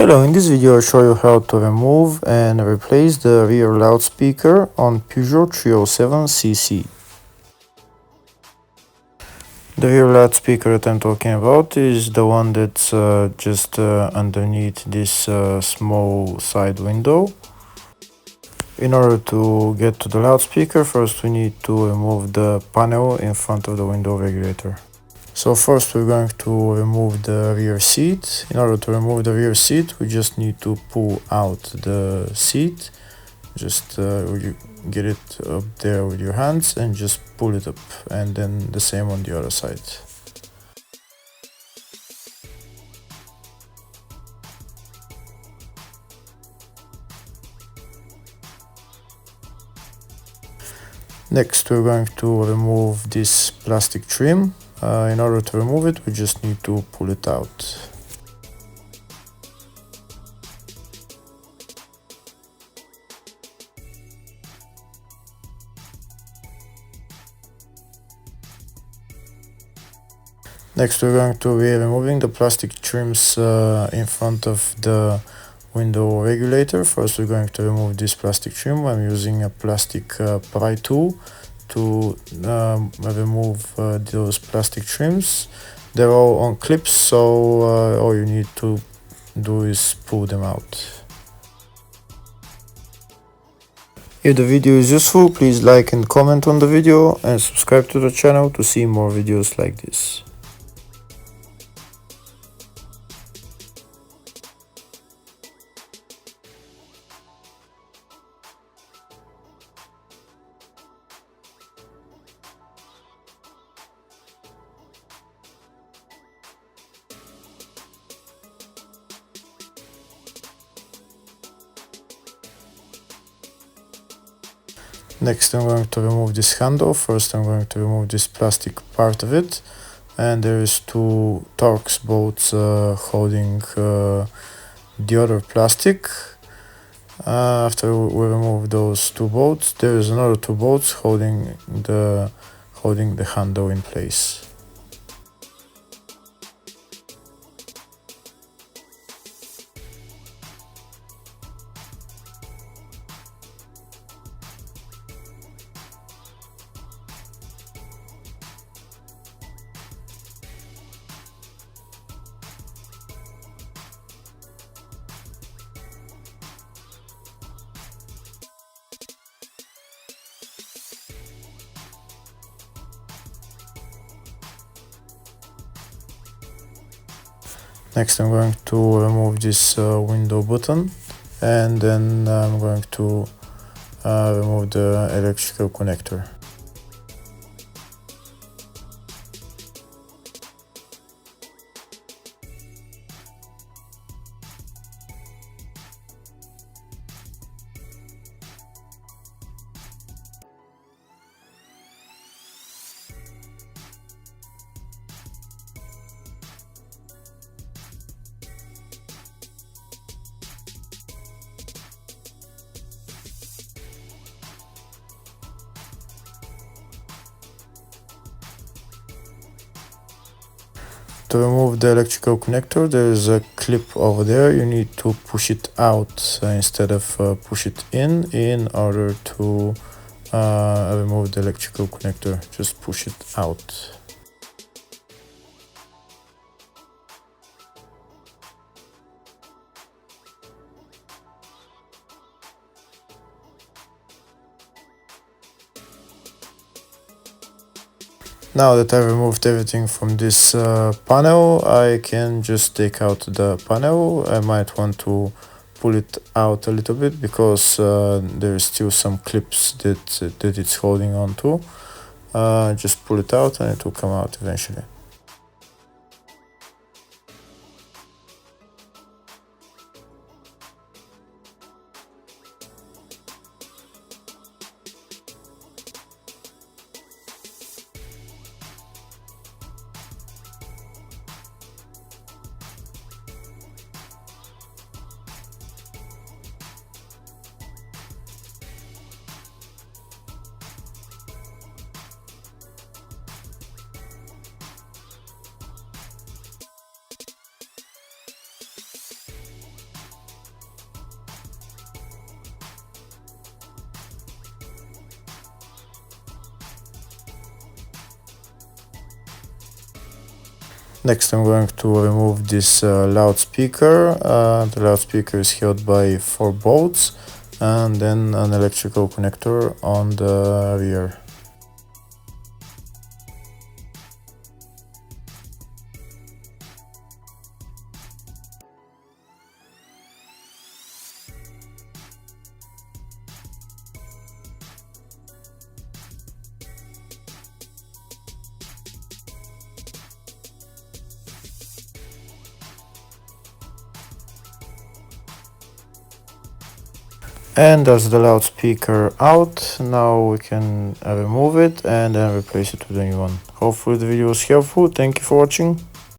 Hello, in this video I'll show you how to remove and replace the rear loudspeaker on Peugeot 307cc. The rear loudspeaker that I'm talking about is the one that's just underneath this small side window. In order to get to the loudspeaker, first we need to remove the panel in front of the window regulator. So first we're going to remove the rear seat. In order to remove the rear seat, we just need to pull out the seat. Just you get it up there with your hands and just pull it up, and then the same on the other side. Next we're going to remove this plastic trim. In order to remove it, we just need to pull it out. Next we're going to be removing the plastic trims in front of the window regulator. First we're going to remove this plastic trim. I'm using a plastic pry tool to remove those plastic trims. They're all on clips, so all you need to do is pull them out. If the video is useful, please like and comment on the video and subscribe to the channel to see more videos like this. Next I'm going to remove this handle. First I'm going to remove this plastic part of it, and there is two Torx bolts holding the other plastic. After we remove those two bolts, there is another two bolts holding the handle in place. Next I'm going to remove this window button, and then I'm going to remove the electrical connector. To remove the electrical connector, there is a clip over there. You need to push it out instead of push it in order to remove the electrical connector. Just push it out. Now that I've removed everything from this panel, I can just take out the panel. I might want to pull it out a little bit because there is still some clips that it's holding on to. Just pull it out and it will come out eventually. Next I'm going to remove this loudspeaker. The loudspeaker is held by 4 bolts and then an electrical connector on the rear. And that's the loudspeaker out. Now we can remove it and then replace it with a new one. Hopefully the video was helpful. Thank you for watching.